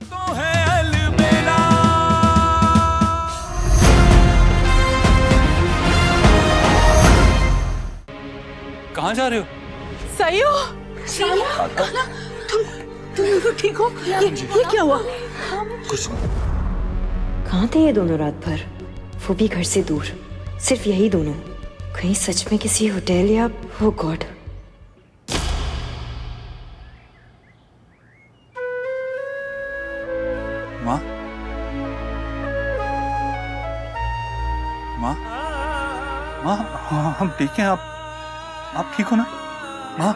तो है अलबेला। कहाँ जा रहे हो? सही हो? तुम ठीक हो? ये क्या हुआ? कुछ नहीं। कहाँ थे ये दोनों रात भर? वो भी घर से दूर, सिर्फ यही दोनों। कहीं सच में किसी होटल या ओ गॉड। माँ, माँ, माँ, हाँ, हम ठीक हैं। आप ठीक हो ना? माँ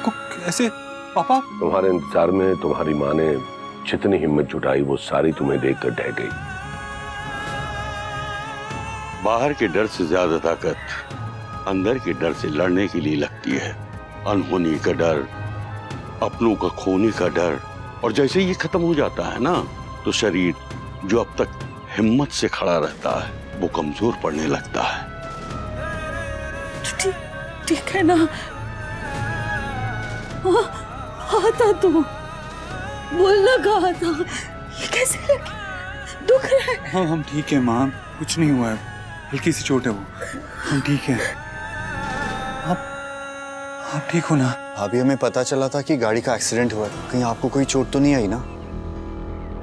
को कैसे? पापा? तुम्हारे इंतजार में तुम्हारी माँ ने जितनी हिम्मत जुटाई वो सारी तुम्हें देखकर ढह गई। बाहर के डर से ज्यादा ताकत अंदर के डर से लड़ने के लिए लगती है। अनहोनी का डर, अपनों का खोने का डर, और जैसे ही ये खत्म हो जाता है ना, तो शरीर जो अब तक हिम्मत से खड़ा रहता है वो कमजोर पड़ने लगता है। ठीक है ना? हाँ था तू, बोलना कहा था। ये कैसे लगे? दुख रहा है? हाँ, हम ठीक हैं माँ, कुछ नहीं हुआ है, हल्की सी चोट है वो, हम ठीक हैं। आप ठीक हो ना? अभी हमें पता चला था कि गाड़ी का एक्सीडेंट हुआ है। कहीं आपको कोई चोट तो नहीं आई ना?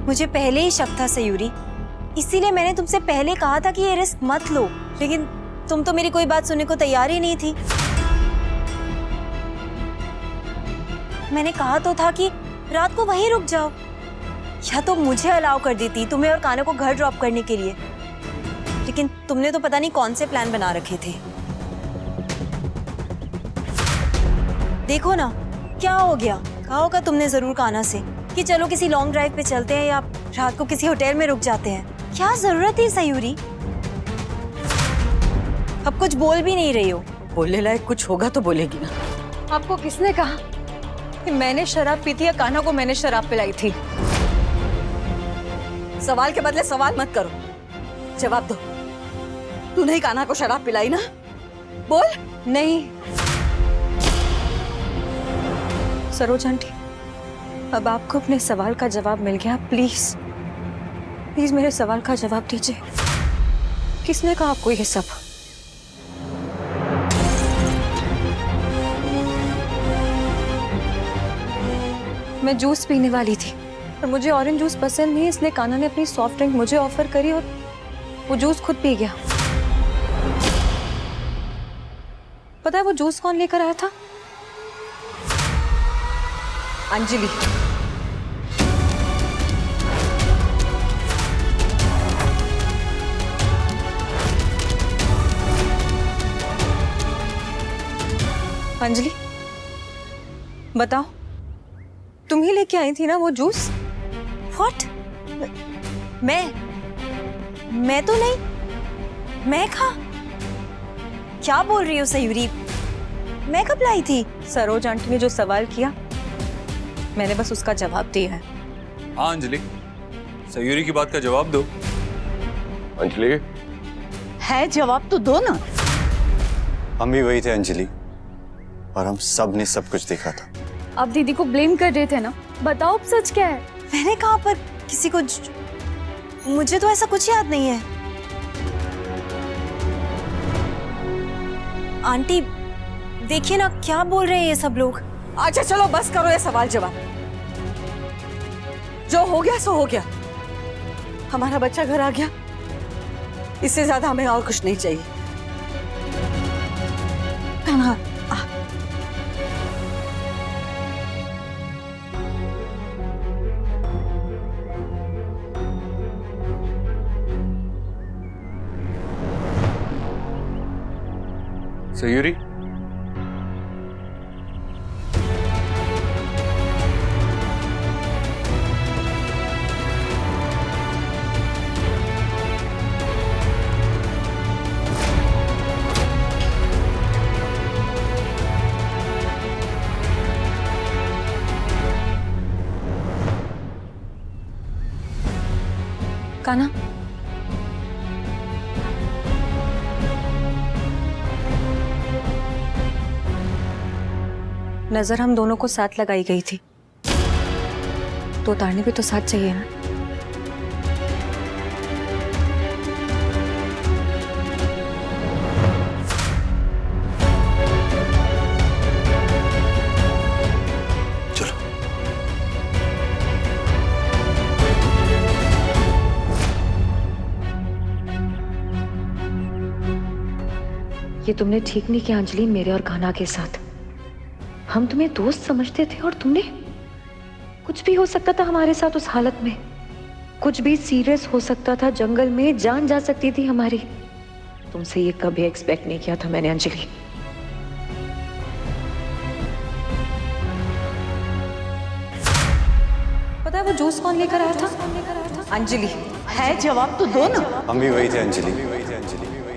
मुझे पहले ही शक था सयूरी, इसीलिए मैंने तुमसे पहले कहा था कि ये रिस्क मत लो, लेकिन तुम तो मेरी कोई बात सुनने को तैयार ही नहीं थी। मैंने कहा तो था कि रात को वहीं रुक जाओ, या तो मुझे अलाउ कर देती तुम्हें और कान्हा को घर ड्रॉप करने के लिए, लेकिन तुमने तो पता नहीं कौन से प्लान बना रखे थे। देखो ना क्या हो गया। कहा होगा तुमने जरूर कान्हा से कि चलो किसी लॉन्ग ड्राइव पे चलते हैं या रात को किसी होटल में रुक जाते हैं। क्या जरूरत थी सयूरी? अब कुछ बोल भी नहीं रही हो। बोलने लायक कुछ होगा तो बोलेगी ना। आपको किसने कहा कि मैंने शराब पी थी या कान्हा को मैंने शराब पिलाई थी? सवाल के बदले सवाल मत करो, जवाब दो। तूने ही कान्हा को शराब पिलाई ना? बोल। नहीं सरोज आंटी, अब आपको अपने सवाल का जवाब मिल गया। प्लीज प्लीज मेरे सवाल का जवाब दीजिए। किसने कहा आपको ये सब? मैं जूस पीने वाली थी और मुझे ऑरेंज जूस पसंद नहीं, इसलिए कान्हा ने अपनी सॉफ्ट ड्रिंक मुझे ऑफर करी और वो जूस खुद पी गया। पता है वो जूस कौन लेकर आया था? अंजलि। अंजलि बताओ, तुम ही लेके आई थी ना वो जूस? व्हाट? मैं तो नहीं। मैं कहा? क्या बोल रही हो सयूरी? मैं कब लाई थी? सरोज आंटी ने जो सवाल किया मैंने बस उसका जवाब दिया है। हाँ अंजलि, सयूरी की बात का जवाब दो। अंजलि, है जवाब तो दो ना। हम भी वही थे अंजलि, और हम सब ने सब कुछ देखा था। आप दीदी को ब्लेम कर रहे थे ना, बताओ अब सच क्या है? मैंने कहा पर किसी को मुझे तो ऐसा कुछ याद नहीं है। आंटी देखिए ना क्या बोल रहे हैं ये सब लोग। अच्छा चलो बस करो ये सवाल जवाब। जो हो गया सो हो गया। हमारा बच्चा घर आ गया, इससे ज्यादा हमें और कुछ नहीं चाहिए। कान्हा, सयूरी, कान्हा नजर हम दोनों को साथ लगाई गई थी, तो उतारने भी तो साथ चाहिए ना। चलो। ये तुमने ठीक नहीं किया अंजलि, मेरे और कान्हा के साथ। हम तुम्हें दोस्त समझते थे और तुमने, कुछ भी हो सकता था हमारे साथ उस हालत में, कुछ भी सीरियस हो सकता था, जंगल में जान जा सकती थी हमारी। तुमसे ये कभी एक्सपेक्ट नहीं किया था मैंने अंजलि। पता है वो जूस कौन लेकर आया था? अंजलि। है जवाब तो दो ना। हम भी वही थे अंजलि,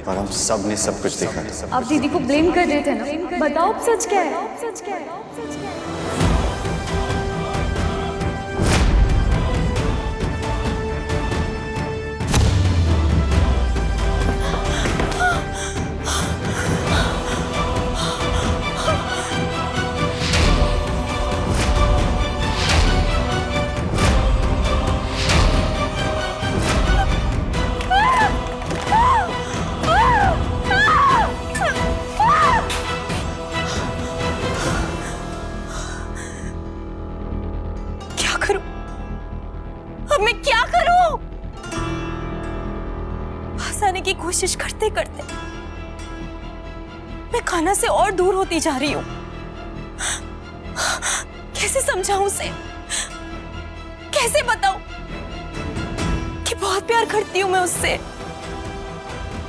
और हम सब ने सब कुछ देखा था। आप दीदी को ब्लेम कर रहे थे ना, बताओ अब सच क्या है? क्या करूं? अब मैं क्या करूं? फंसाने की कोशिश करते करते मैं कान्हा से और दूर होती जा रही हूं। कैसे समझाऊं उसे? कैसे बताऊं कि बहुत प्यार करती हूं मैं उससे?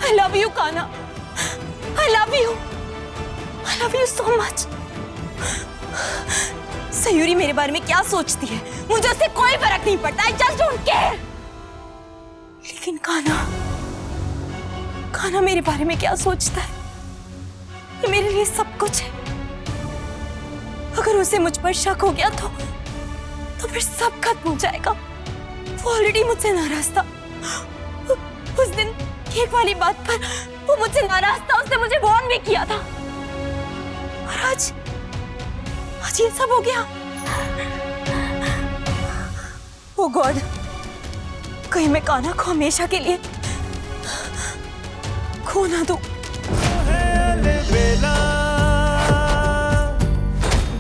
I love you Kanha, I love you, I love you so much। Sayuri मेरे बारे में क्या सोचती है मुझे उससे कोई फर्क नहीं पड़ता, I just don't care। लेकिन कान्हा मेरे बारे में क्या सोचता है? ये मेरे लिए सब कुछ है। अगर उसे मुझ पर शक हो गया तो फिर सब खत्म हो जाएगा। वो ऑलरेडी मुझसे नाराज था। उस दिन केक वाली बात पर वो मुझसे नाराज था, उसने मुझे वार्न भी किया था। और आज ये सब हो गया। ओ गॉड, कहीं मैं कान्हा को हमेशा के लिए खो ना दूं।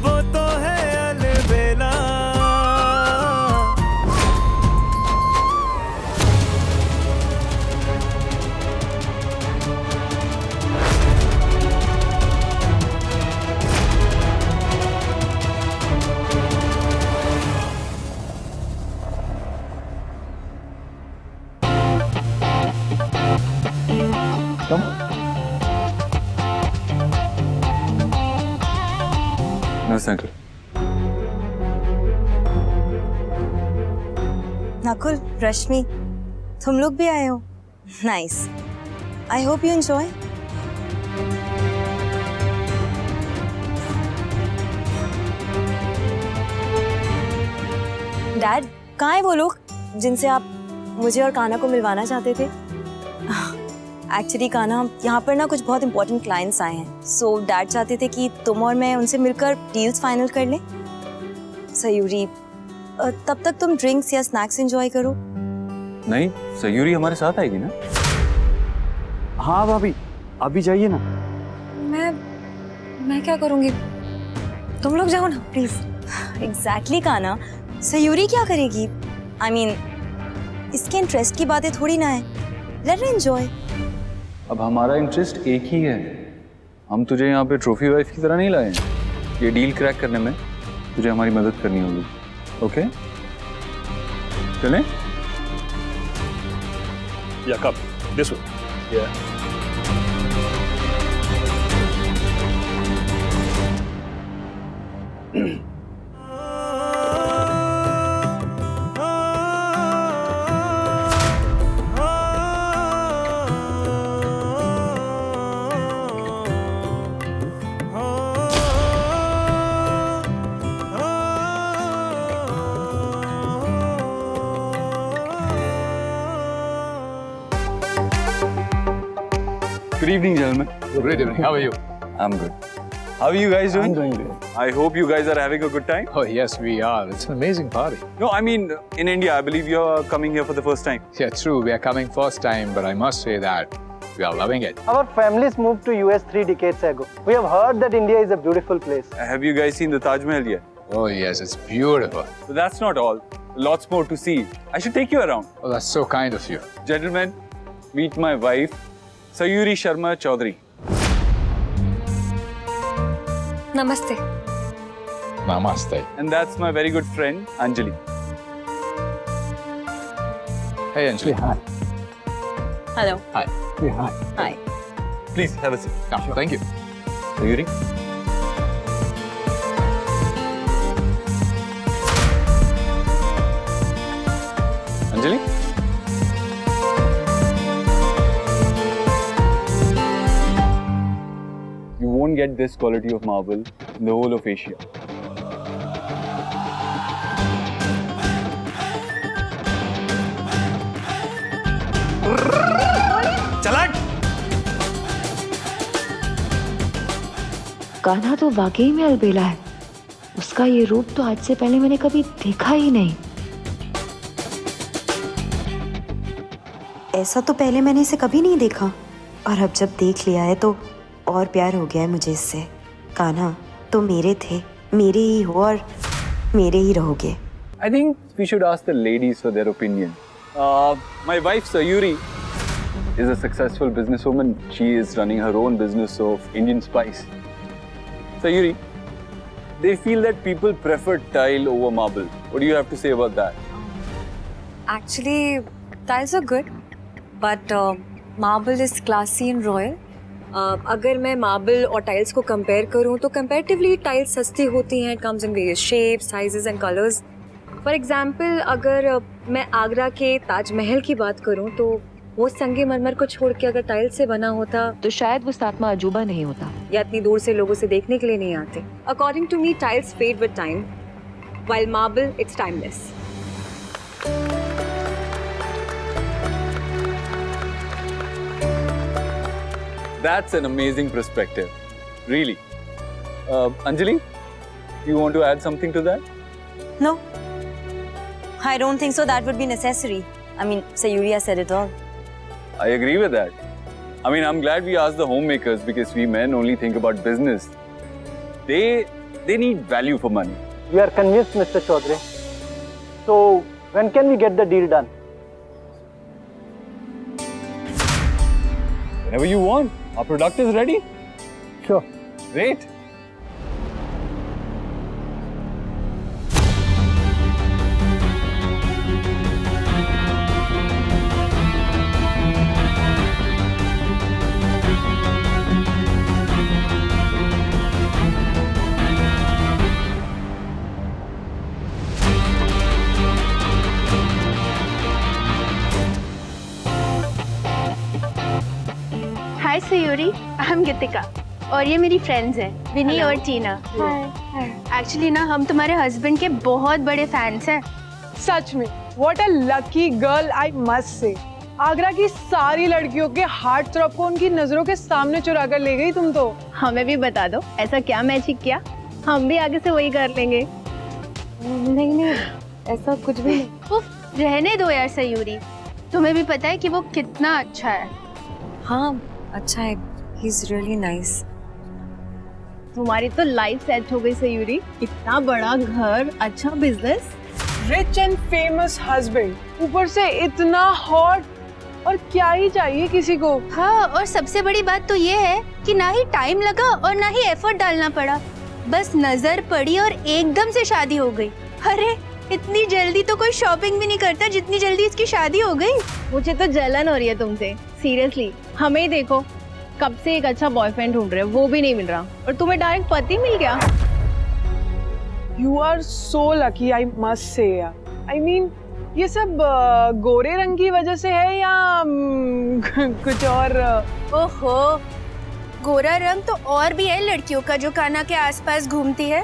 वो तो है अलबेला। नमस्ते अंकल। नकुल, रश्मि, तुम लोग भी आए हो? Nice. I hope you enjoy. Dad, कहाँ है वो लोग जिनसे आप मुझे और कान्हा को मिलवाना चाहते थे? एक्चुअली कान्हा, यहाँ पर ना कुछ बहुत इंपॉर्टेंट क्लाइंट्स आए हैं, सो डैड चाहते थे कि तुम और मैं उनसे मिलकर डील्स फाइनल कर लें। सयूरी, तब तक तुम ड्रिंक्स या स्नैक्स एंजॉय करो। नहीं, सयूरी हमारे साथ आएगी ना? हाँ भाभी, अभी जाइए ना। मैं क्या करूंगी? तुम लोग जाओ ना प्लीज। एग्जैक्टली कान्हा, सयूरी क्या करेगी? I mean, इसके इंटरेस्ट की बातें थोड़ी ना है। Let her enjoy. अब हमारा इंटरेस्ट एक ही है। हम तुझे यहाँ पे ट्रॉफी वाइफ की तरह नहीं लाए हैं। ये डील क्रैक करने में तुझे हमारी मदद करनी होगी। ओके, चलें? या कब? This way. या Good evening, gentlemen. Great evening. How are you? I'm good. How are you guys doing? I'm doing great. I hope you guys are having a good time. Oh, yes, we are. It's an amazing party. No, I mean, in India, I believe you're coming here for the first time. Yeah, true. We are coming first time, but I must say that we are loving it. Our families moved to US 3 decades ago. We have heard that India is a beautiful place. Have you guys seen the Taj Mahal yet? Oh, yes, it's beautiful. So that's not all. Lots more to see. I should take you around. Oh, that's so kind of you. Gentlemen, meet my wife, Sayuri Sharma Chaudhary. नमस्ते। Namaste. And that's my very good friend, Anjali. Hey, Anjali. Hi. Hello. Hi. Hi. Hi. Please, have a seat. Come, thank you. Sayuri. Anjali? You won't get this quality of marble in the whole of Asia. Kanha तो वाकई में अलबेला है। उसका ये रूप तो आज से पहले मैंने कभी देखा ही नहीं। ऐसा तो पहले मैंने इसे कभी नहीं देखा, और अब जब देख लिया है तो और प्यार हो गया है मुझे इससे। कान्हा तो मेरे थे, मेरे ही हो और मेरे ही रहोगे। I think we should ask the ladies for their opinion. My wife Sayuri is a successful businesswoman. She is running her own business of Indian spice. Sayuri, they feel that people prefer tile over marble. What do you have to say about that? Actually, tiles are good, but marble is classy and royal. अगर मैं marble और tiles को compare करूं तो comparatively tiles सस्ती होती हैं. It comes in various shapes, sizes and colours. For example, अगर मैं आगरा के ताजमहल की बात करूं तो वो संगमरमर को छोड़ के अगर टाइल्स से बना होता तो शायद वो सातवां अजूबा नहीं होता, या इतनी दूर से लोग उसे देखने के लिए नहीं आते. According to me, tiles fade with time, while marble it's timeless. That's an amazing perspective. Really. Anjali, you want to add something to that? No, I don't think so. That would be necessary. I mean, Sayuri has said it all. I agree with that. I mean, I'm glad we asked the homemakers because we men only think about business. They need value for money. We are convinced, Mr. Chaudhary. So, when can we get the deal done? Whenever you want. Our product is ready. Sure. Great. Hi Sayuri, I am Geetika और ये मेरी friends हैं विनी और टीना. Actually ना हम तुम्हारे husband के बहुत बड़े फैंस हैं. सच में what a lucky girl I must से. आगरा की सारी लड़कियों के हार्ट थ्रॉब को उनकी नजरों के सामने चुरा कर ले गई तुम तो. हमें भी बता दो ऐसा क्या मैजिक किया, हम भी आगे से वही कर लेंगे. नहीं, ऐसा कुछ भी नहीं. उफ, रहने दो यार सयूरी, तुम्हें भी पता है कि वो कितना अच्छा है. हाँ, अच्छा है. He is really nice. तुम्हारी तो लाइफ सेट हो गई सयूरी. इतना बड़ा घर, अच्छा business, rich and famous husband, ऊपर से इतना हॉट, और क्या ही चाहिए किसी को. हाँ, और सबसे बड़ी बात तो ये है कि ना ही टाइम लगा और ना ही एफर्ट डालना पड़ा. बस नजर पड़ी और एकदम से शादी हो गई. अरे इतनी जल्दी तो कोई शॉपिंग भी नहीं करता जितनी जल्दी इसकी शादी हो गई. मुझे तो जलन हो रही है तुमसे, सीरियसली. हमें ही देखो, कब से एक अच्छा बॉयफ्रेंड ढूंढ रहे हैं, वो भी नहीं मिल रहा, और तुम्हें डायरेक्ट पति मिल गया. You are so lucky, I must say. I mean, ये सब गोरे रंग की वजह से है या कुछ और? ओहो, गोरा रंग तो और भी है लड़कियों का जो कान्हा के आसपास घूमती है.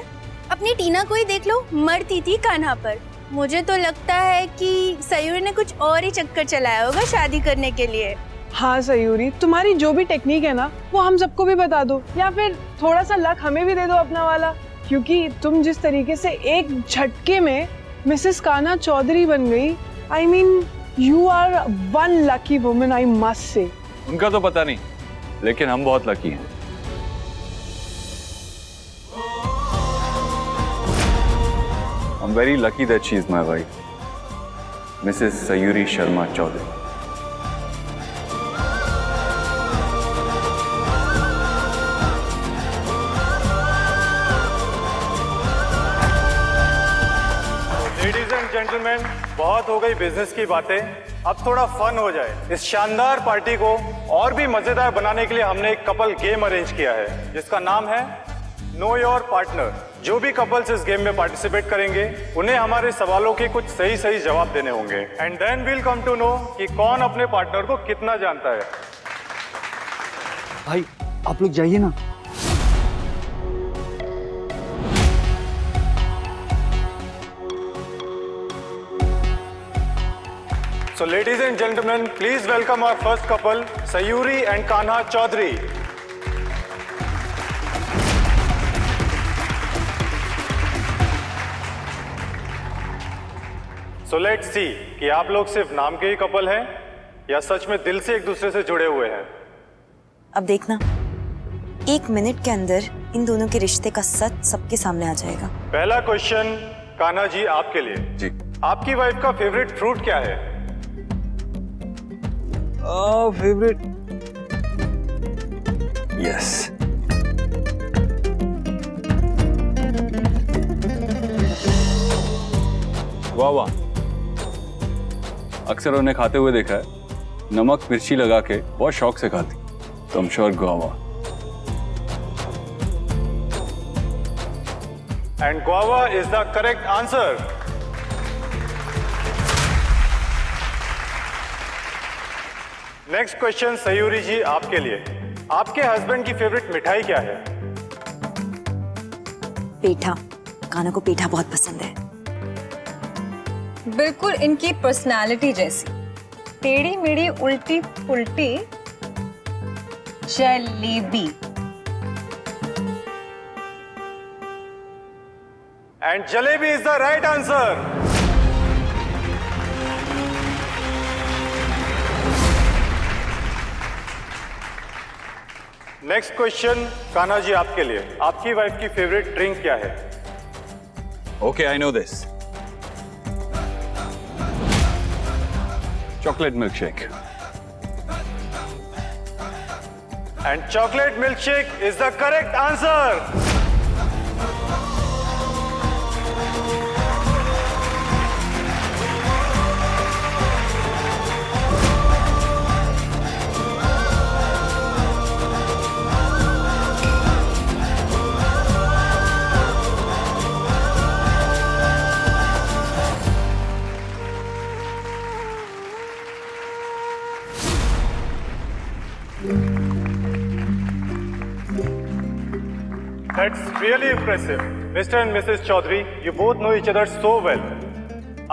अपनी टीना को ही देख लो, मरती थी कान्हा पर. मुझे तो लगता है कि सयूरी ने कुछ और ही चक्कर चलाया होगा शादी करने के लिए. हाँ सयूरी, तुम्हारी जो भी टेक्निक है ना वो हम सबको भी बता दो, या फिर थोड़ा सा लक हमें भी दे दो अपना वाला, क्योंकि तुम जिस तरीके से एक झटके में मिसेस कान्हा चौधरी बन गई, I mean you are one lucky woman, I must say. उनका तो पता नहीं, लेकिन हम बहुत लकी हैं। I'm very lucky that she is my wife, Mrs. Sayuri Sharma Chaudhary. Ladies and gentleman, बहुत हो गई बिजनेस की बातें, अब थोड़ा फन हो जाए। इस शानदार पार्टी को और भी मजेदार बनाने के लिए हमने एक कपल गेम अरेंज किया है जिसका नाम है नो योर पार्टनर। जो भी कपल्स इस गेम में पार्टिसिपेट करेंगे उन्हें हमारे सवालों के कुछ सही सही जवाब देने होंगे, and then we'll come to know कि कौन अपने पार्टनर को कितना जानता है। भाई आप लोग जाइए ना। So ladies and gentlemen, please welcome our first couple, Sayuri and Kanha Chaudhary. So let's see कि आप लोग सिर्फ नाम के ही कपल हैं या सच में दिल से एक दूसरे से जुड़े हुए हैं। अब देखना, 1 मिनट के अंदर इन दोनों के रिश्ते का सच सबके सामने आ जाएगा। पहला क्वेश्चन कान्हा जी आपके लिए। जी। आपकी वाइफ का फेवरेट फ्रूट क्या है? Favourite, yes, guava. अक्सर उन्हें खाते हुए देखा है, नमक मिर्ची लगा के बहुत शौक से खाती, तो I'm sure guava. And guava is the correct answer. Next question Sayuri ji आपके लिए। आपके हस्बैंड की फेवरेट मिठाई क्या है? पेठा। कान्हा को पेठा बहुत पसंद है। बिल्कुल इनकी पर्सनालिटी जैसी, टेढ़ी मेढ़ी उल्टी पुल्टी जलेबी। And jalebi is the right answer. Next question Kanha ji आपके लिए। आपकी वाइफ की फेवरेट ड्रिंक क्या है? Okay, I know this, chocolate milk shake. And chocolate milk shake is the correct answer. That's really impressive. Mr. and Mrs. Chaudhary, you both know each other so well.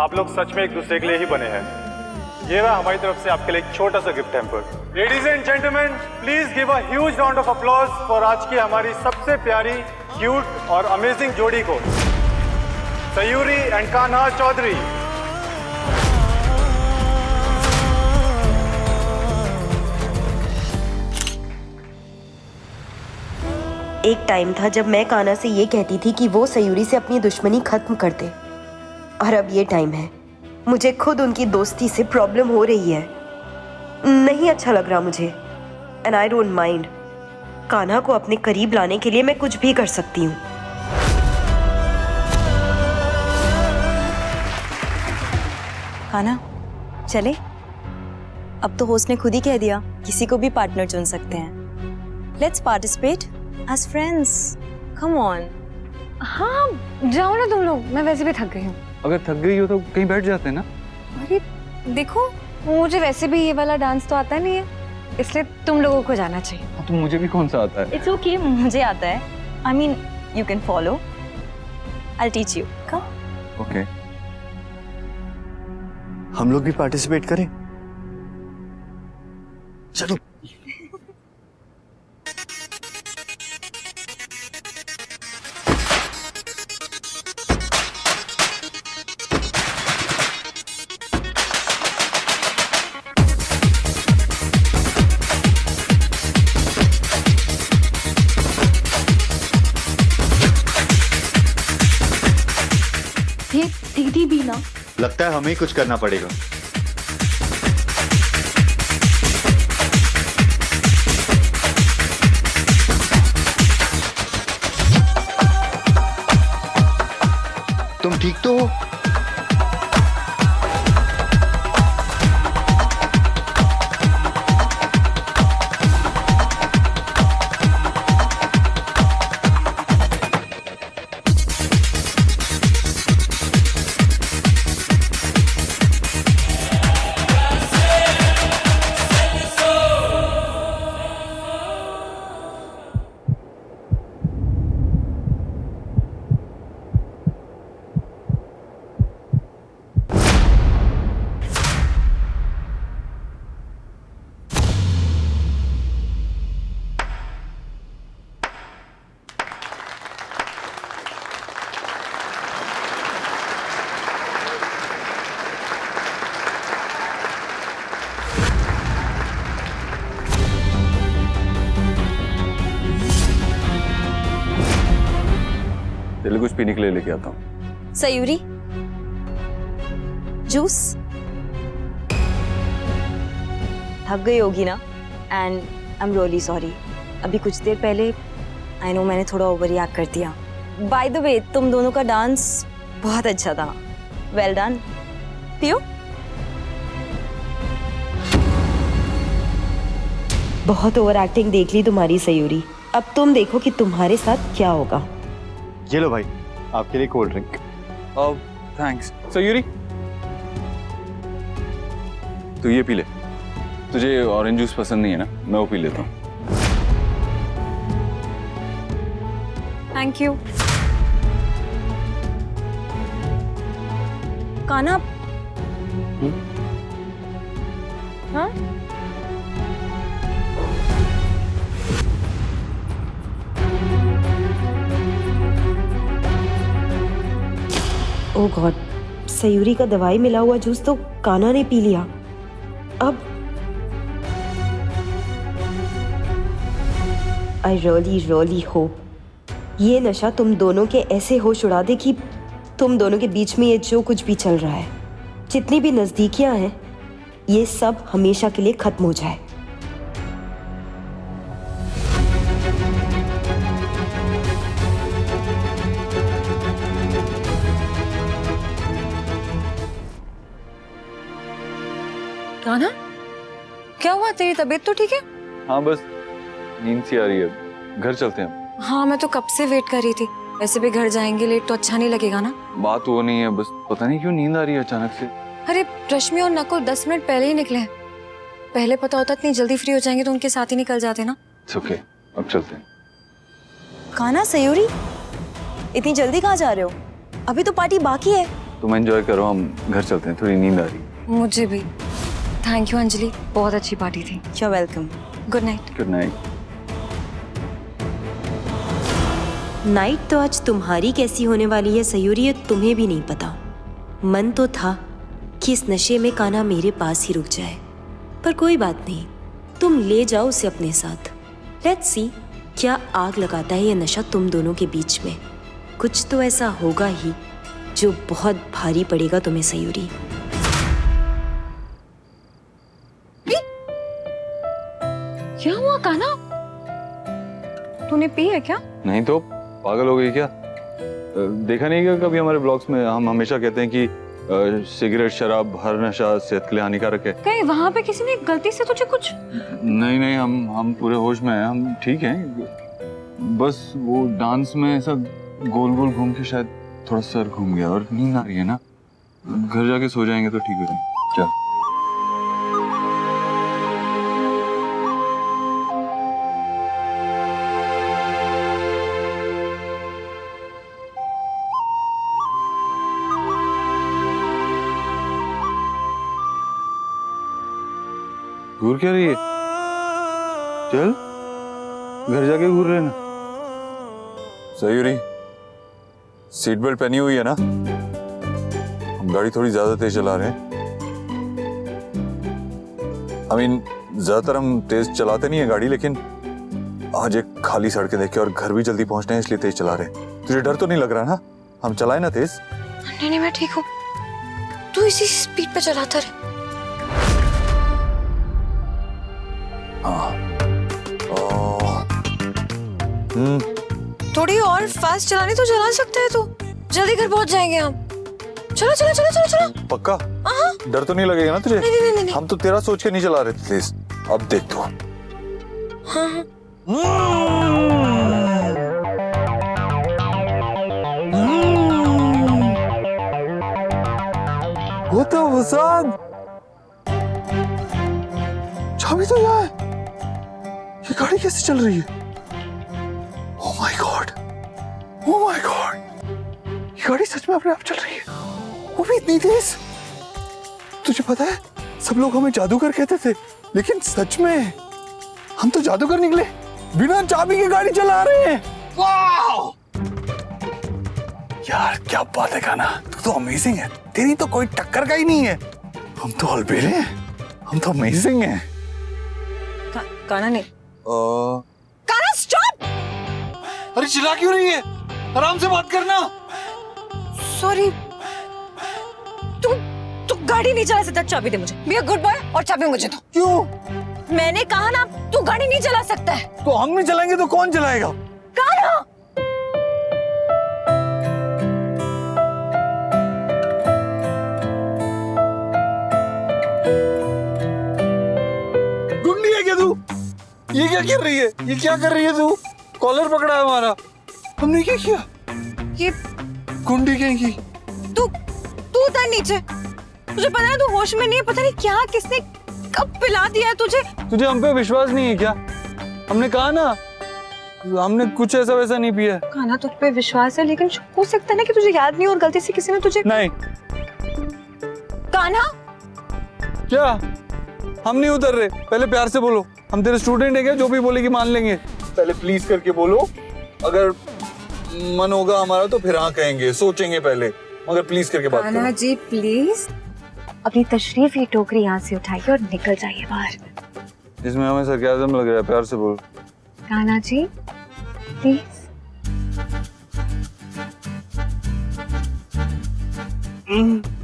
आप लोग सच में एक दूसरे के लिए ही बने हैं। ये रहा हमारी तरफ से आपके लिए एक छोटा सा gift hamper. Ladies and gentlemen, please give a huge round of applause for आज की हमारी सबसे प्यारी, क्यूट और अमेजिंग जोड़ी को, सयूरी एंड कान्हा चौधरी। एक टाइम था जब मैं कान्हा से ये कहती थी कि वो सयूरी से अपनी दुश्मनी खत्म कर दे, और अब ये टाइम है, मुझे खुद उनकी दोस्ती से प्रॉब्लम हो रही है। नहीं अच्छा लग रहा मुझे, and I don't mind. Kanha को अपने करीब लाने के लिए मैं कुछ भी कर सकती हूँ। कान्हा चले? अब तो होस्ट ने खुद ही कह दिया किसी को भी पार्टनर चुन सकते हैं। Let's participate as friends, come on. हाँ जाओ ना तुम लोग, मैं वैसे भी थक गई हूँ। अगर थक गई हो तो कहीं बैठ जाते हैं ना। अरे देखो, मुझे वैसे भी ये वाला डांस तो आता नहीं है, इसलिए तुम लोगों को जाना चाहिए। तो मुझे भी कौन सा आता है? इट्स ओके, मुझे आता है। आई mean you can follow, I will teach you. Come. Okay. हम लोग भी पार्टिसिपेट करें? चलो। ये दीदी भी ना, लगता है हमें ही कुछ करना पड़ेगा। तुम ठीक तो हो? चलिए कुछ पीने के लिए लेके आता हूँ। सयूरी, जूस। थक गई होगी ना, and I am really sorry. अभी कुछ देर पहले आई नो मैंने थोड़ा ओवर रिएक्ट कर दिया। बाय द वे, तुम दोनों का डांस बहुत अच्छा था। Well done. पियो। बहुत ओवर एक्टिंग देख ली तुम्हारी सयूरी। अब तुम देखो कि तुम्हारे साथ क्या होगा। ये लो भाई, आपके लिए कोल्ड ड्रिंक। थैंक्स। सयूरी, तू ये पी ले। तुझे ऑरेंज जूस पसंद नहीं है ना? मैं वो पी लेता हूँ। Thank you. काना। हाँ? ओह गॉड, सयूरी का दवाई मिला हुआ जूस तो काना ने पी लिया। अब आई रियली होप ये नशा तुम दोनों के ऐसे होश उड़ा दे कि तुम दोनों के बीच में ये जो कुछ भी चल रहा है, जितनी भी नजदीकियां हैं, ये सब हमेशा के लिए खत्म हो जाए। कान्हा, क्या हुआ? तेरी तबीयत तो ठीक है? हाँ बस नींद सी आ रही है। घर चलते हैं। हाँ, मैं तो कब से वेट कर रही थी। वैसे भी घर जाएंगे लेट तो अच्छा नहीं लगेगा ना। बात वो नहीं है, बस पता नहीं क्यों नींद आ रही है अचानक से। अरे रश्मि और नकुल 10 मिनट पहले ही निकले हैं। पहले पता होता इतनी जल्दी फ्री हो जाएंगे तो उनके साथ ही निकल जाते ना। ओके, अब चलते हैं। काना, सयूरी, इतनी जल्दी कहाँ जा रहे हो? अभी तो पार्टी बाकी है। तुम एंजॉय करो, हम घर चलते हैं। थोड़ी नींद आ रही है। मुझे भी। थैंक यू अंजलि, बहुत अच्छी पार्टी थी। You welcome. Good night. Good night. Night तो आज तुम्हारी कैसी होने वाली है सयूरी, ये तुम्हें भी नहीं पता। मन तो था कि इस नशे में कान्हा मेरे पास ही रुक जाए, पर कोई बात नहीं, तुम ले जाओ उसे अपने साथ। लेट्स सी क्या आग लगाता है ये नशा तुम दोनों के बीच में। कुछ तो ऐसा होगा ही जो बहुत भारी पड़ेगा तुम्हें सयूरी। क्या हुआ कान्हा? तूने पी है क्या? नहीं तो पागल हो गई क्या? देखा नहीं क्या कभी हमारे ब्लॉग्स में हम हमेशा कहते हैं कि सिगरेट, शराब, हर नशा सेहत के लिए हानिकारक है। कहीं वहां पे किसी ने गलती से तुझे कुछ? नहीं नहीं, हम पूरे होश में हैं, हम ठीक हैं। बस वो डांस में ऐसा गोल गोल घूम के शायद थोड़ा सर घूम गया और नींद आ रही है ना। घर जाके सो जाएंगे तो ठीक हो जाएंगे। चल। घूर क्या रही है? चल घर जाके घूर लेना। सयूरी, सीट बेल्ट पहनी हुई है ना? हम गाड़ी थोड़ी ज्यादा तेज चला रहे हैं। ज्यादातर हम तेज चलाते नहीं है गाड़ी, लेकिन आज एक खाली सड़कें देख के और घर भी जल्दी पहुंचना है इसलिए तेज चला रहे हैं। तुझे डर तो नहीं लग रहा ना? हम चलाए ना तेज? नहीं नहीं मैं ठीक हूँ, तू इसी स्पीड पे चलाता रहे। हाँ। थोड़ी और फास्ट चलानी तो चला सकते हैं, तो जल्दी घर पहुंच जाएंगे हम। चलो चलो चलो चलो चलो। पक्का? डर तो नहीं लगेगा ना तुझे? नहीं, नहीं, नहीं। हम तो तेरा सोच के नहीं चला रहे थे तेज। अब देख तू। हाँ। वो तो वसाद, चाबी तो यहाँ है। ये गाड़ी कैसे चल रही है? Oh my God, oh my God, ये गाड़ी सच में अपने आप चल रही है, वो भी इतनी तेज। तुझे पता है सब लोग हमें जादूगर कहते थे, लेकिन सच में हम तो जादूगर निकले। बिना चाबी की गाड़ी चला रहे हैं। वाह यार, क्या बात है कान्हा, तू तो अमेजिंग है। तेरी तो कोई टक्कर का ही नहीं है। हम तो अलबेले हैं, हम तो अमेजिंग हैं। कान्हा नहीं। कान्हा स्टॉप! अरे चिल्ला क्यों रही है? आराम से बात करना। सॉरी, तू गाड़ी नहीं चला सकता। चाबी दे मुझे। बी अ गुड बॉय और चाबी मुझे दो। क्यों? मैंने कहा ना, तू गाड़ी नहीं चला सकता है। तो हम नहीं चलाएंगे तो कौन चलाएगा? कान्हा! गुंडी है क्या तू? ये क्या कर रही है? ये क्या कर रही है तू? कॉलर पकड़ा है हमारा। हमने क्या किया? ये गुंडी कहेंगी। तू उतर नीचे। तुझे पता है तू होश में नहीं है। पता नहीं क्या किसने कब पिला दिया है तुझे। तुझे हम पे विश्वास नहीं है क्या? हमने कहा ना, हमने कुछ ऐसा वैसा नहीं पिया। कान्हा तुझ पे विश्वास है, लेकिन हो सकता है ना कि तुझे याद नहीं और गलती से किसी ने तुझे। नहीं। कान्हा क्या? हम नहीं उतर रहे। पहले प्यार से बोलो। हम तेरे स्टूडेंट हैं क्या? जो भी बोलेगी मान लेंगे। पहले प्लीज करके बोलो। अगर मन होगा हमारा तो फिर हाँ कहेंगे, सोचेंगे पहले, मगर प्लीज करके बात करो। कान्हा जी प्लीज अपनी तशरीफी टोकरी यहाँ से उठाइए और निकल जाइए बाहर। इसमें हमें सरकाज़म लग रहा है। प्यार से बोलो। कान्हा जी प्लीज।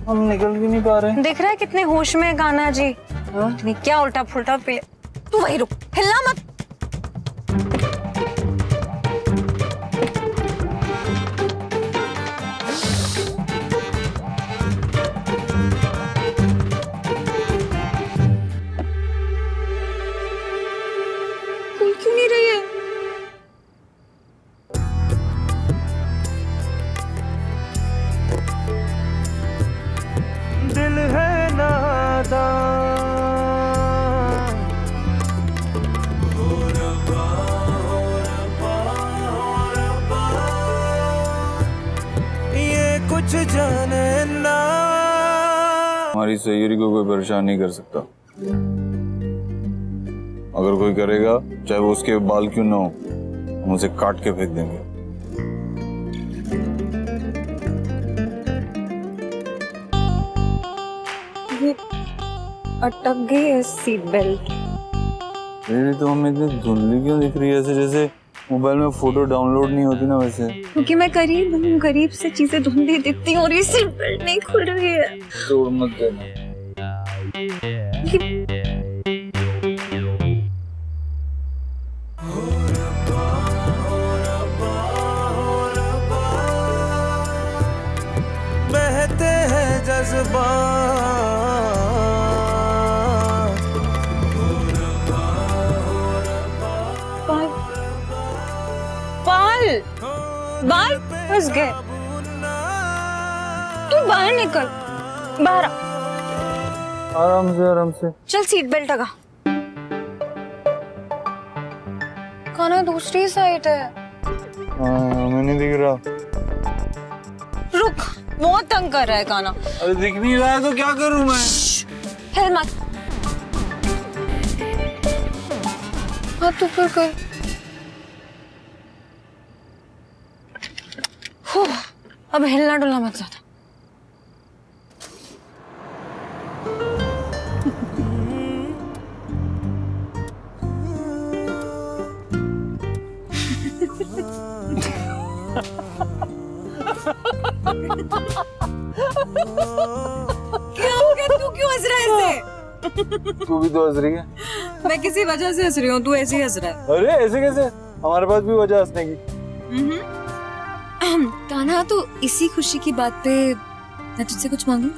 हम निकल भी नहीं पा रहे। दिख रहा है कितने होश में है कान्हा जी। इतनी क्या उल्टा फुल्टा पे। तू वही रुक, हिलना मत। क्यों नहीं रही है? दिल है नादान। ये कुछ जाने ना। हमारी सहेली को कोई परेशान नहीं कर सकता। अगर कोई करेगा, चाहे वो उसके बाल क्यों ना हो, हम उसे काट के फेंक देंगे। ये अटक गई है सीट बेल्ट। अरे तो हमें इतनी धुंधली क्यों दिख रही है? ऐसे जैसे मोबाइल में फोटो डाउनलोड नहीं होती ना वैसे। क्योंकि मैं करीब हूँ, करीब से चीजें धुंधली दिखती हैं और ये सीट बेल्ट नहीं खुल रही है। तोड़ मत देना। बहते हैं जज्बात। बाल फंस गए। तू बाहर निकल, बाहर आ। आराम से। चल सीट बेल्ट लगा। कान्हा दूसरी साइड है। हमें नहीं दिख रहा। रुक, बहुत तंग कर रहा है कान्हा। अरे दिख नहीं रहा है तो क्या करूं मैं? हिल मत। हाँ तो फिर कर। अब हिलना डुलना मत ज्यादा। क्या हो गया? तू क्यों हंस रहा है इससे? तू भी तो हंस रही है। मैं किसी वजह से हंस रही हूँ, तू ऐसे ही हंस रहा है। अरे ऐसे कैसे? हमारे पास भी वजह हंसने की। कान्हा, तो इसी खुशी की बात पे मैं तुझसे कुछ मांगू?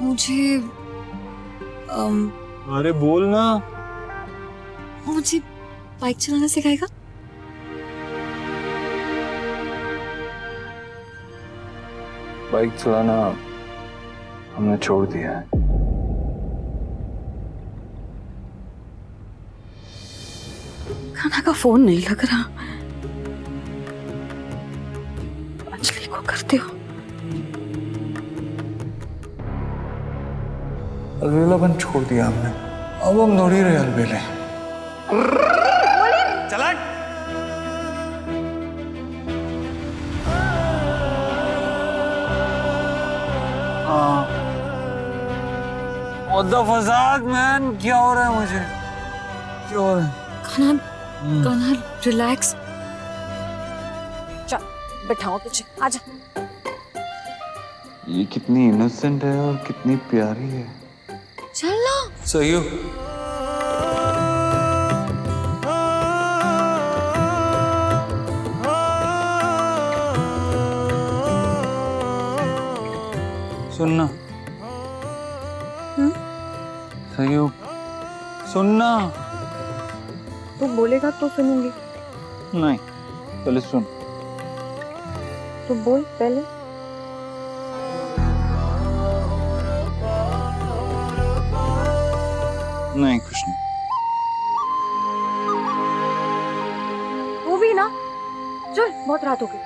मुझे अरे बोल ना। मुझे बाइक चलाना सिखाएगा? बाइक चलाना हमने छोड़ दिया है। कान्हा का फोन नहीं लग रहा। अंजलि को करते हो? अलबेलापन छोड़ दिया हमने, अब हम दौड़ ही रहे अलबेले। चला फसाद मैन, क्या हो रहा है मुझे? क्या हो रहा है? कान्हा रिलैक्स। चल बैठाओ तुझे, आजा। ये कितनी इनोसेंट है और कितनी प्यारी है। चल ना। सही हो। सुनना। सही हो। सुनना। तू बोलेगा तो सुनूंगी। नहीं, पहले सुन। तू बोल पहले। नहीं, कुछ नहीं। तू भी ना। चल, बहुत रात हो गई।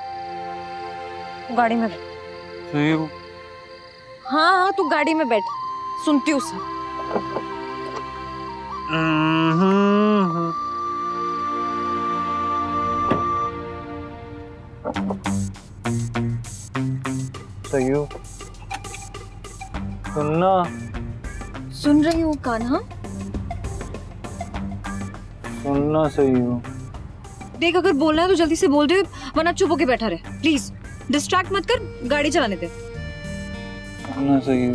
तू गाड़ी में बैठ। सही हो। हाँ, तू गाड़ी में बैठ, सुनती हूँ सब। सही हो। सुनना। सुन रही हूँ कान्हा। सुनना। सही हो। देख, अगर बोलना है तो जल्दी से बोल दे, वरना चुप होके बैठा रहे। प्लीज डिस्ट्रैक्ट मत कर, गाड़ी चलाने दे। सुनना। सही हो।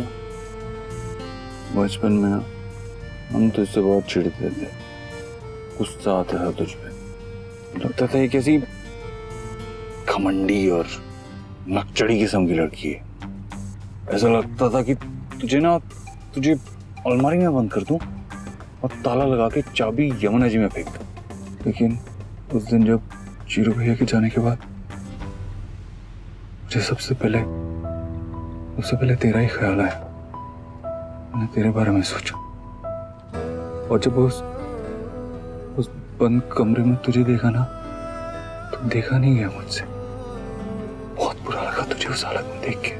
बचपन में ना हम तुझसे बहुत चिढ़ते थे, गुस्सा आता था तुझ पे। लगता था ये कैसी घमंडी और नकचड़ी किस्म की लड़की है। ऐसा लगता था कि तुझे अलमारी में बंद कर दूं और ताला लगा के चाबी यमुना जी में फेंक दूं। लेकिन उस दिन जब चीरू भैया के जाने के बाद मुझे सबसे पहले तेरा ही ख्याल आया। मैंने तेरे बारे में सोचा, और जब उस बंद कमरे में तुझे देखा ना, तो देखा नहीं गया मुझसे। बहुत बुरा लगा तुझे उस हालत में देख के।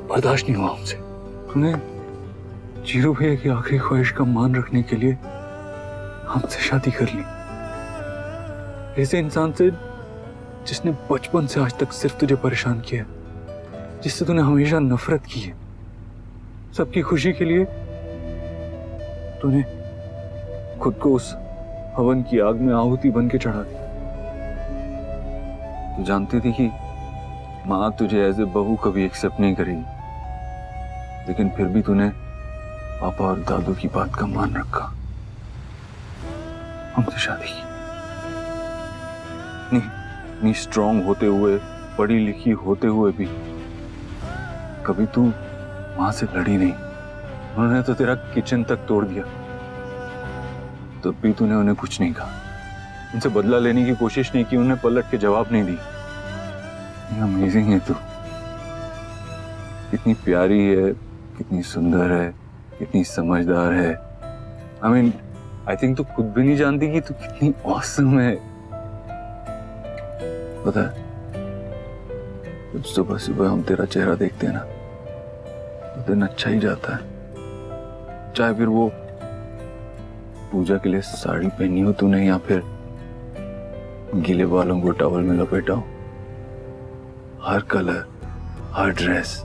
बर्दाश्त नहीं हुआ हमसे। तूने चीरू भैया की आखिरी ख्वाहिश का मान रखने के लिए हमसे शादी कर ली। ऐसे इंसान से जिसने बचपन से आज तक सिर्फ तुझे परेशान किया, जिससे तूने हमेशा नफरत की है। सबकी खुशी के लिए तूने खुद को उस हवन की आग में आहुति बन के चढ़ा दिया। तू जानती थी कि माँ तुझे एज ए बहू कभी एक्सेप्ट नहीं करेगी, लेकिन फिर भी तूने पापा और दादू की बात का मान रखा, हमसे शादी की। नहीं स्ट्रांग होते हुए, पढ़ी लिखी होते हुए भी कभी तू मां से लड़ी नहीं। उन्होंने तो तेरा किचन तक तोड़ दिया, तब भी तूने उन्हें कुछ नहीं कहा। उनसे बदला लेने की कोशिश नहीं की, उन्हें पलट के जवाब नहीं दी। अमेजिंग है तू, कितनी प्यारी है, कितनी सुंदर है, कितनी समझदार है। आई थिंक तू खुद भी नहीं जानती कि तू कितनी ऑसम है। पता है, जब सुबह सुबह हम तेरा चेहरा देखते हैं ना, तो दिन अच्छा ही जाता है। चाहे फिर वो पूजा के लिए साड़ी पहनी हो तूने या फिर गीले बालों को टॉवल में लपेटा हो, हर कलर, हर ड्रेस,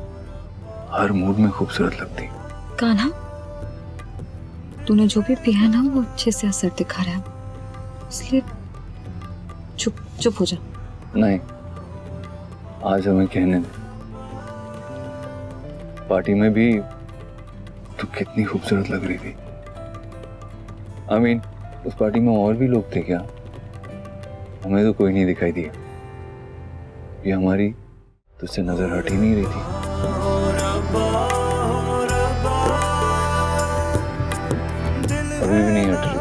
हर मूड में खूबसूरत लगती। कान्हा, तूने जो भी पिया ना वो अच्छे से असर दिखा रहा है, इसलिए चुप चुप हो जा। नहीं, आज हमें कहने दे, पार्टी में भी तू कितनी खूबसूरत लग रही थी। I mean, उस पार्टी में और भी लोग थे क्या? हमें तो कोई नहीं दिखाई दिया। ये हमारी तुझसे नजर हट ही नहीं रही थी। अभी भी नहीं हट रही।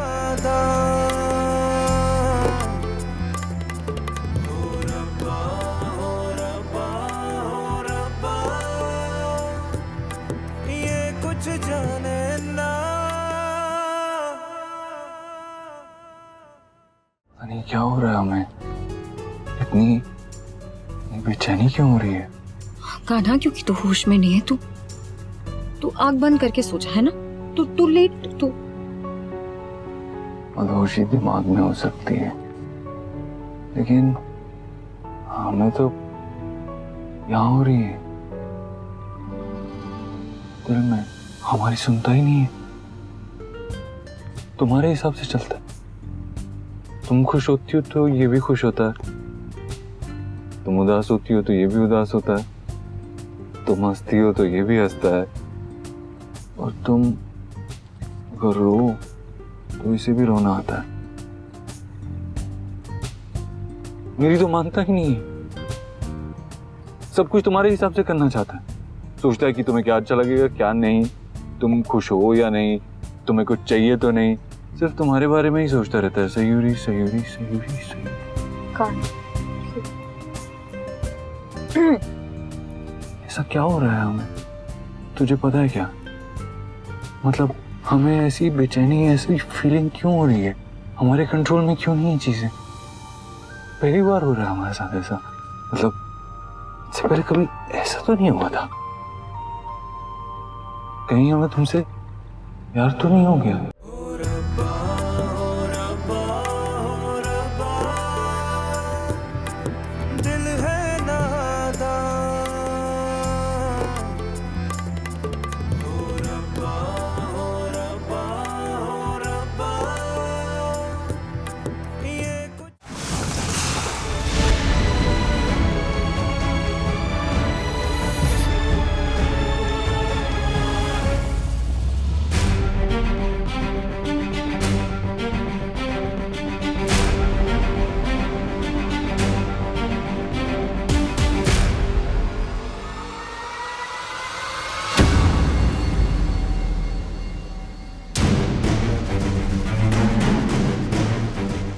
ये कुछ जाने ना। नहीं, क्या हो रहा है हमें? इतनी बेचैनी क्यों हो रही है? कान्हा, क्योंकि तू होश में नहीं है। तू आंख बंद करके सोचा है ना? तू लेट तू मदहोशी दिमाग में हो सकती है, लेकिन हमें तो यहाँ हो रही है, दिल में। हमारी सुनता ही नहीं है, तुम्हारे हिसाब से चलता है। तुम खुश होती हो तो ये भी खुश होता है, तुम उदास होती हो तो ये भी उदास होता है, तुम हंसती हो तो ये भी हंसता है, और तुम अगर रो तो इसे भी रोना आता है। मेरी तो मानता ही नहीं है, सब कुछ तुम्हारे हिसाब से करना चाहता है, सोचता है कि तुम्हें क्या अच्छा लगेगा क्या नहीं, तुम खुश हो या नहीं, तुम्हें कुछ चाहिए तो नहीं, सिर्फ तुम्हारे बारे में ही सोचता रहता है। सयूरी सयूरी सयूरी सयूरी। ऐसा क्या हो रहा है हमें? तुझे पता है क्या? मतलब हमें ऐसी बेचैनी, ऐसी फीलिंग क्यों हो रही है? हमारे कंट्रोल में क्यों नहीं है चीजें? पहली बार हो रहा है हमारे साथ ऐसा। मतलब इससे पहले कभी ऐसा तो नहीं हुआ था। कहीं हमें तुमसे प्यार तो नहीं हो गया? दिल है नादान। ये कुछ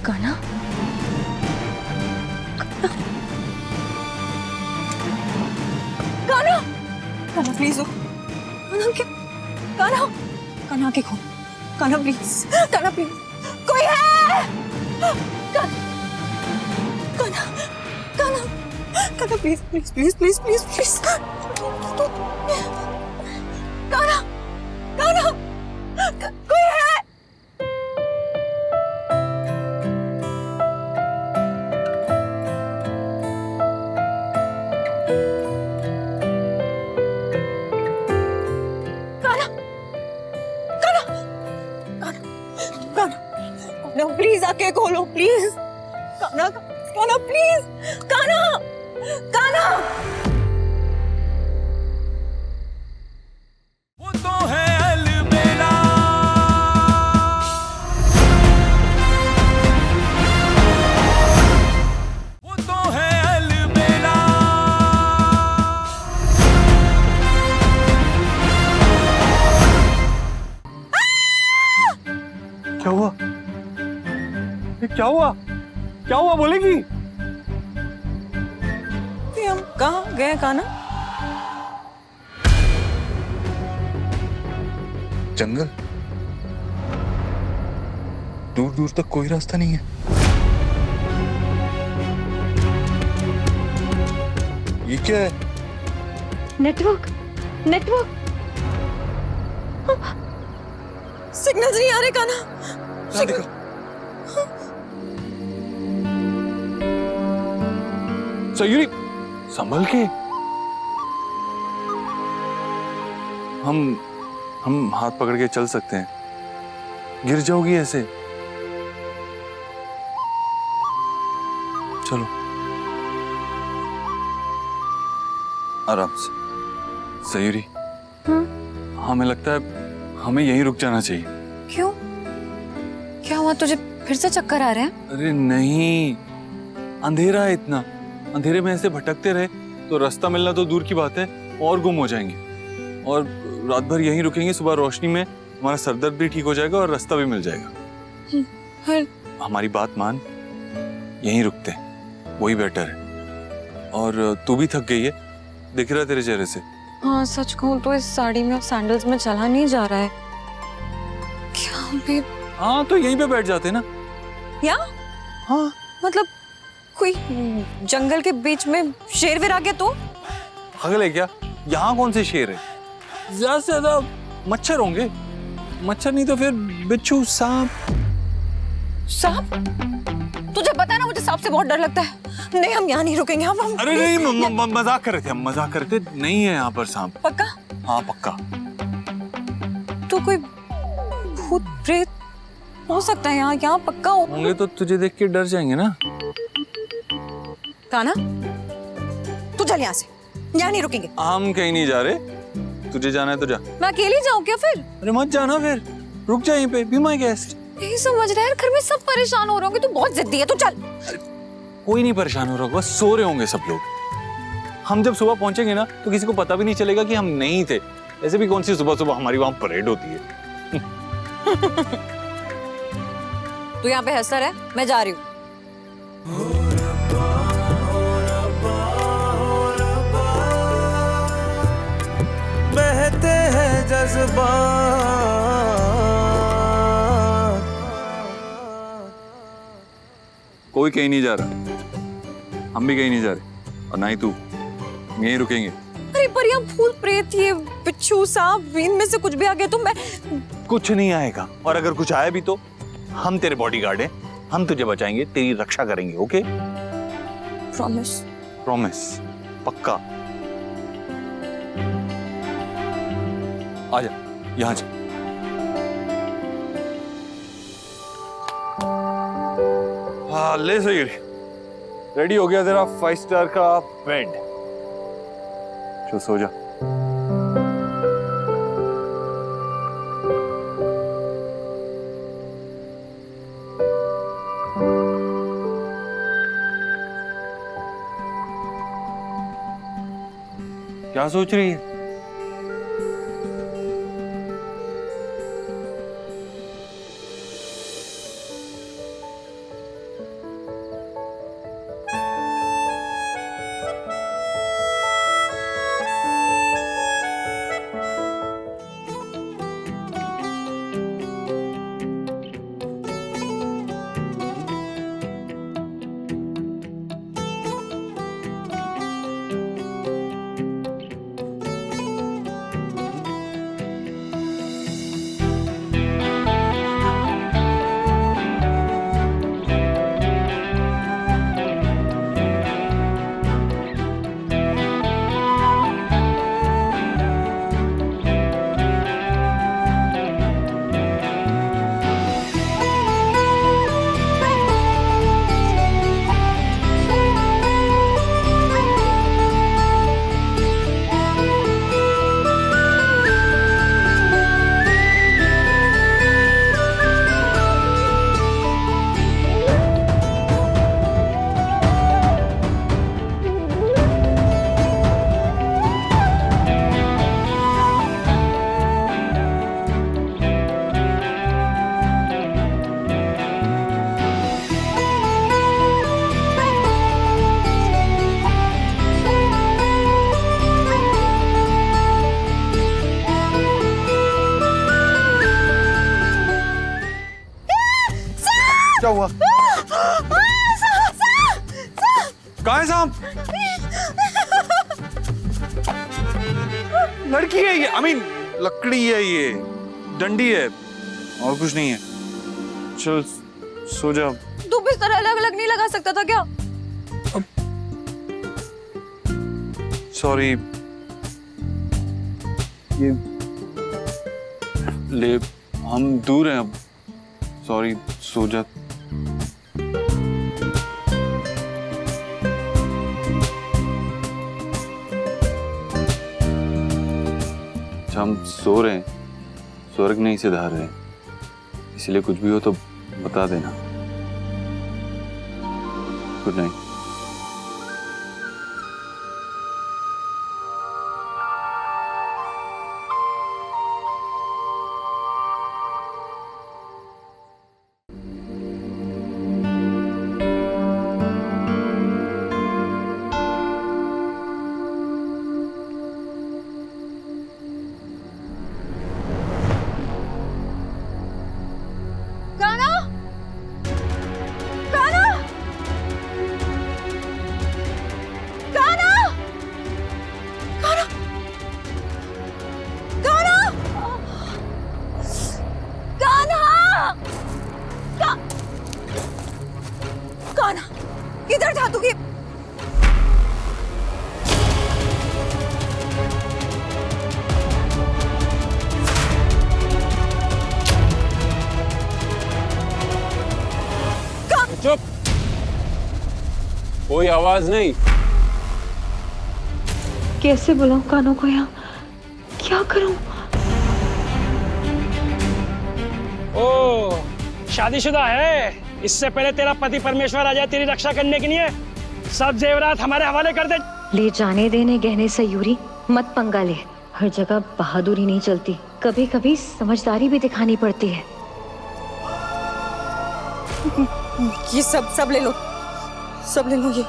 कान्हा, कान्हा, कान्हा प्लीज रुक। कान्हा क्या? कान्हा, कान्हा आंखें खोल। कान्हा प्लीज, कान्हा प्लीज, कोई है? Kanha, Kanha, Kanha, Kanha please please please please please please. Kanha, Kanha, कोई है? कान्हा प्लीज आके खोलो प्लीज। कान्हा, कान्हा प्लीज, कान्हा, कान्हा। वो तो है अलबेला। वो तो है अलबेला। क्या हुआ? क्या हुआ? क्या हुआ बोलेगी? हम कहाँ गए कान्हा? जंगल, दूर दूर तक कोई रास्ता नहीं है। ये क्या है? Network, network. सिग्नल्स नहीं आ रहे कान्हा। देखो सयूरी, संभल के। हम हाथ पकड़ के चल सकते हैं, गिर जाओगी ऐसे। चलो आराम से। सयूरी, हमें लगता है हमें यहीं रुक जाना चाहिए। क्यों? क्या हुआ तुझे? फिर से चक्कर आ रहे हैं? अरे नहीं, अंधेरा है इतना, अंधेरे में ऐसे भटकते रहे तो रास्ता मिलना तो दूर की बात है, और गुम हो जाएंगे। और रात भर यहीं रुकेंगे, सुबह रोशनी में हमारा सरदर्द भी ठीक हो जाएगा और रास्ता भी मिल जाएगा। हमारी बात मान, यहीं रुकते हैं, वही बेटर है। और तू भी थक गई है, दिख रहा है तेरे चेहरे से। हाँ, सच कहूँ तो इस साड़ी में और सैंडल्स में चला नहीं जा रहा है। क्या भी? हाँ तो यहीं पे बैठ जाते ना। या? हाँ मतलब कोई जंगल के बीच में शेर वेर आ गया तो? पागल है क्या? यहाँ कौन से शेर है? ज्यादा से ज्यादा मच्छर होंगे। मच्छर नहीं तो फिर बिच्छू, सांप। सांप? तुझे पता है ना मुझे सांप से बहुत डर लगता है। नहीं, हम यहाँ नहीं रुकेंगे। हम अरे नहीं, मजाक कर रहे थे, हम मजाक कर रहे थे। नहीं है यहाँ पर सांप। पक्का? हाँ पक्का। तो कोई भूत प्रेत हो सकता है यहाँ पक्का होंगे तो तुझे देख के डर जाएंगे ना। कान्हा, तू चल यहाँ से, यहाँ नहीं रुकेंगे। हम कहीं नहीं जा रहे, तुझे जाना है तो जा। मैं अकेली जाऊँ क्या फिर? अरे मत जाना फिर, रुक जा यहीं पे, बी माय गेस्ट। नहीं समझ रहा है, घर में सब परेशान हो रहे होंगे, तू बहुत जिद्दी है, तू चल। कोई नहीं परेशान हो रहा होगा, सो रहे होंगे सब लोग। हम जब सुबह पहुंचेंगे ना तो किसी को पता भी नहीं चलेगा कि हम नहीं थे। ऐसे भी कौन सी सुबह सुबह हमारी वहां परेड होती है। तू यहाँ पे हंसता रह, मैं जा रही हूँ। बहते हैं जज्बात। कोई कहीं नहीं जा रहा, हम भी कहीं नहीं जा रहे, और ना ही तू। यहीं रुकेंगे। अरे पर यहाँ भूत प्रेत, ये बिच्छू, सांप, इनमें से कुछ भी आ गया तो मैं। कुछ नहीं आएगा, और अगर कुछ आया भी तो हम तेरे बॉडीगार्ड हैं, हम तुझे बचाएंगे, तेरी रक्षा करेंगे। ओके? प्रॉमिस? प्रॉमिस, पक्का। आजा, यहाँ जा। हाँ ले सही, रेडी हो गया तेरा 5 स्टार का बेड। चल सो जा। क्या सोच रही है? क्या हुआ? कहाँ है सांप? लड़की है ये, I mean, लकड़ी है ये, डंडी है। और कुछ नहीं है, चल सो जा। तू बिस्तर अलग अलग नहीं लगा सकता था क्या? सॉरी, ये ले, हम दूर हैं अब। सॉरी, सो जा। हम सो रहे हैं, स्वर्ग नहीं सिधार रहे, इसलिए कुछ भी हो तो बता देना। Good night. कान्हा, कान्हा, कान्हा, कान्हा, कान्हा, कान्हा, कान्हा, किधर था तू? चुप, कोई आवाज नहीं। कैसे बुलाऊं कानों को यहाँ? क्या करूं? ओ, शादीशुदा है? इससे पहले तेरा पति परमेश्वर आ जाए तेरी रक्षा करने के लिए, सब जेवरात हमारे हवाले कर दे। ले जाने देने गहने सयूरी, मत पंगा ले। हर जगह बहादुरी नहीं चलती, कभी कभी समझदारी भी दिखानी पड़ती है। ये सब ले लो, सब ले लो ये।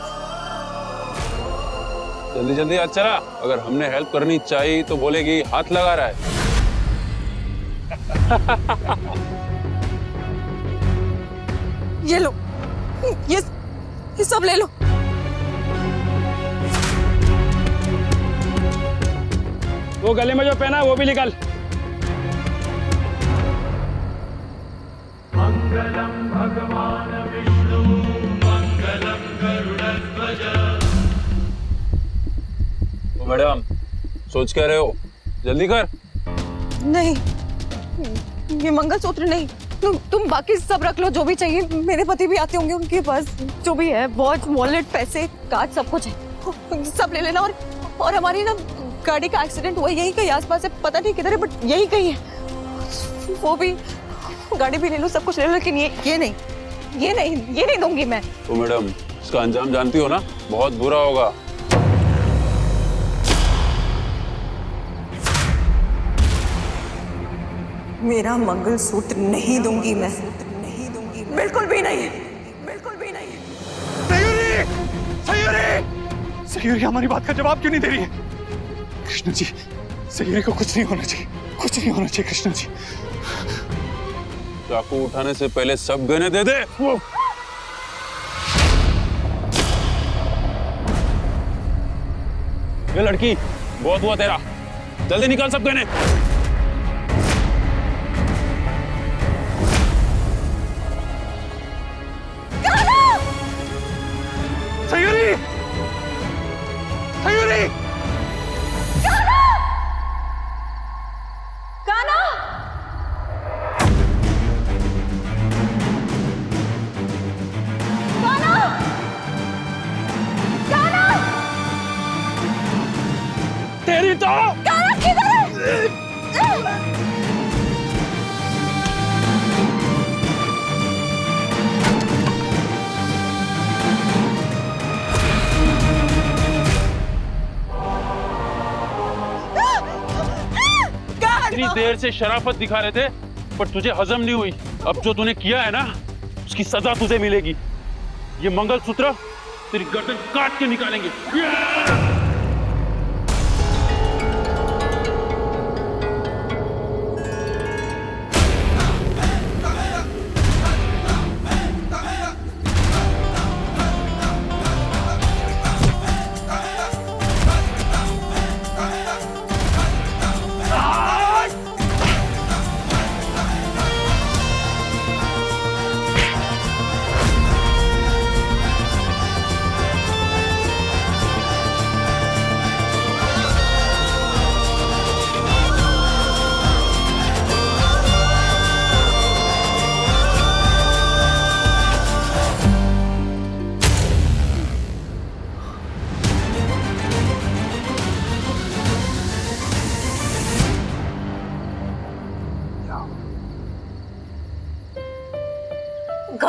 जल्दी जल्दी आज चला, अगर हमने हेल्प करनी चाहिए तो बोलेगी हाथ लगा रहा है। ये लो, ये सब ले लो। वो गले में जो पहना है वो भी निकाल। मैडम, सोच क्या रहे हो? जल्दी कर। नहीं, ये मंगलसूत्र नहीं, तुम बाकी सब रख लो, जो भी चाहिए। मेरे पति भी आते होंगे, उनके पास जो भी है, वॉच, वॉलेट, पैसे, कार्ड, सब कुछ है, सब ले लेना। और हमारी ना गाड़ी का एक्सीडेंट हुआ यही कहीं आसपास है, पता नहीं किधर है, बट यही कहीं है। वो भी, गाड़ी भी ले लो, सब कुछ ले लो, लेकिन ये नहीं दूंगी मैं। तो मैडम, इसका अंजाम जानती हो ना, बहुत बुरा होगा। मेरा मंगलसूत्र नहीं दूंगी मैं, बिल्कुल भी नहीं, बिल्कुल भी नहीं। सयूरी हमारी बात का जवाब क्यों नहीं दे रही है? कृष्ण जी, सयूरी को कुछ नहीं होना चाहिए, कुछ नहीं होना चाहिए कृष्ण जी। चाकू उठाने से पहले सब गहने दे दे। ये लड़की, बहुत हुआ तेरा, जल्दी निकाल सब गहने। सयूरी, सयूरी, कान्हा, कान्हा, कान्हा, तेरी तो कान्हा किधर है? इतनी देर से शराफत दिखा रहे थे, पर तुझे हजम नहीं हुई। अब जो तूने किया है ना, उसकी सजा तुझे मिलेगी। ये मंगलसूत्र तेरी गर्दन काट के निकालेंगे।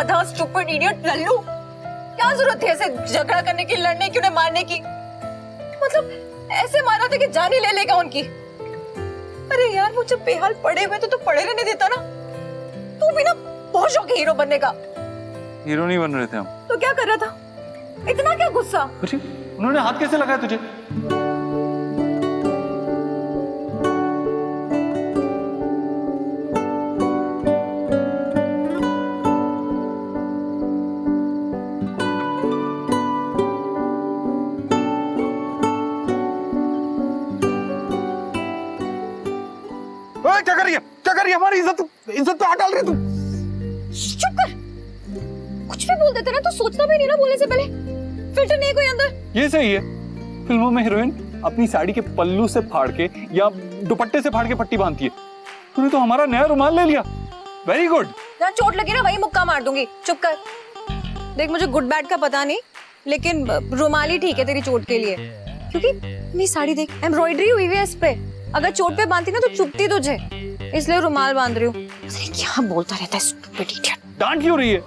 गधा, स्टूपिड, इडियट, लल्लू। क्या जरूरत थी ऐसे झगड़ा करने की, लड़ने की, उन्हें मारने की? मतलब ऐसे मारा था कि जान ही ले लेगा उनकी। अरे यार, वो जब बेहाल पड़े हुए तो पड़े रहने देता ना। तू भी ना बहुत शौक है हीरो बनने का। हीरो नहीं बन रहे थे हम। तो क्या कर रहा था? इतना क्या गुस्सा? कुछ उन्होंने हाथ कैसे लगाया तुझे? क्या कर रही है? क्या कर रही है? हमारी इज्जत पे हाथ डाल रही है तू। चुप कर। कुछ भी बोल देते ना तो सोचना भी नहीं ना बोलने से पहले। फिल्टर नहीं है कोई अंदर। ये सही है। फिल्मों में हीरोइन अपनी साड़ी के पल्लू से फाड़ के या दुपट्टे से फाड़ के पट्टी बांधती है। तूने तो हमारा नया रुमाल ले लिया। Very good. जहाँ चोट लगी ना वही मुक्का मार दूंगी। चुप कर। देख, मुझे गुड बैड का पता नहीं, लेकिन रुमाल ही ठीक है तेरी चोट के लिए, क्योंकि मेरी साड़ी देख, एम्ब्रॉयडरी हुई है इस पे। अगर चोट पे बांधती ना तो चुभती तुझे, इसलिए रुमाल बांध रही हूँ। क्या बोलता रहता है स्टूपिड इडियट। डांट क्यों रही है?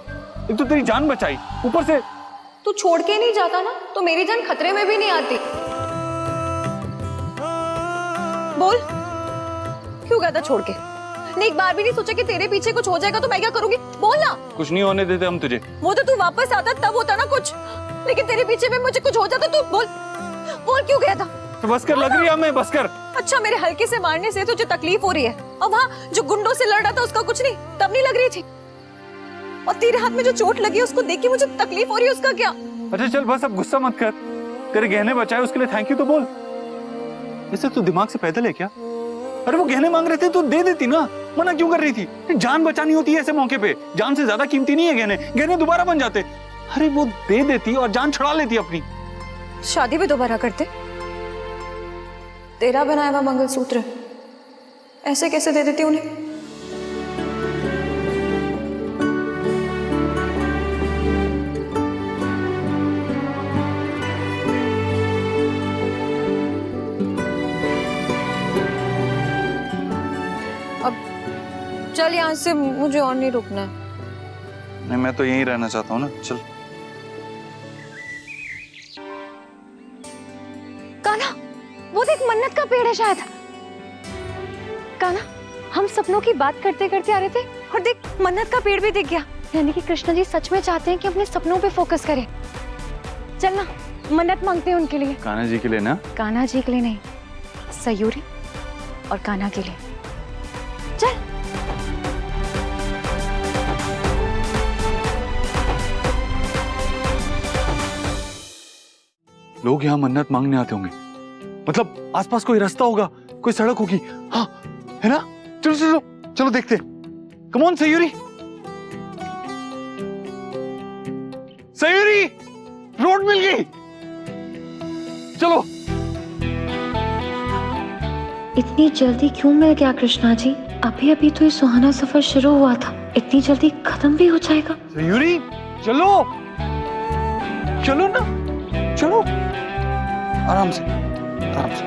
एक तो तेरी जान बचाई, ऊपर से तू छोड़ के नहीं जाता ना तो मेरी जान खतरे में भी नहीं आती। बोल, क्यों गया था छोड़ के? नहीं, एक बार भी नहीं सोचा कि तेरे पीछे कुछ हो जाएगा तो मैं क्या करूंगी? बोल ना। कुछ नहीं होने देते हम तुझे। वो तो तू वापस आता तब होता ना कुछ, लेकिन तेरे पीछे में मुझे कुछ हो जाता। तू बोल, बोल क्यों गया था? तो बस कर, लग रही है हमें, बस कर। अच्छा, मेरे हल्के से मारने से तुझे तकलीफ हो रही है, और वहाँ जो गुंडों से लड़ रहा था उसका कुछ नहीं, तब नहीं लग रही थी? और तेरे हाथ में जो चोट लगी उसको देख के मुझे तकलीफ हो रही है, उसका क्या? अच्छा चल, बस अब गुस्सा मत कर। तेरे गहने बचाए उसके लिए थैंक यू तो बोल। ऐसे तू दिमाग से पैदल है क्या? अरे वो गहने मांग रहे थे तो दे देती ना, मना क्यों कर रही थी? जान बचानी होती है ऐसे मौके पे। जान से ज्यादा कीमती नहीं है गहने, गहने दोबारा बन जाते। अरे वो दे देती और जान छुड़ा लेती अपनी। शादी भी दोबारा करते? तेरा बनाया हुआ मंगलसूत्र ऐसे कैसे दे देती उन्हें? अब चल यहाँ से, मुझे और नहीं रुकना है। नहीं, मैं तो यहीं रहना चाहता हूँ ना। चल। कान्हा, वो देख, मन्नत का पेड़ है शायद। कान्हा, हम सपनों की बात करते करते आ रहे थे और देख, मन्नत का पेड़ भी दिख गया। यानी कि कृष्णा जी सच में चाहते हैं कि अपने सपनों पे फोकस करें। चल ना, मन्नत मांगते हैं उनके लिए। कान्हा जी के लिए ना? कान्हा जी के लिए नहीं, सयूरी और कान्हा के लिए। चल। लोग यहाँ मन्नत मांगने आते होंगे, मतलब आसपास कोई रास्ता होगा, कोई सड़क होगी। हाँ, है ना? चलो चलो चलो देखते। Come on Sayuri. Sayuri, road मिल गई। चलो। इतनी जल्दी क्यों मिल गया कृष्णा जी? अभी अभी तो ये सुहाना सफर शुरू हुआ था, इतनी जल्दी खत्म भी हो जाएगा? सयूरी, चलो चलो ना, चलो। आराम से, आराम से।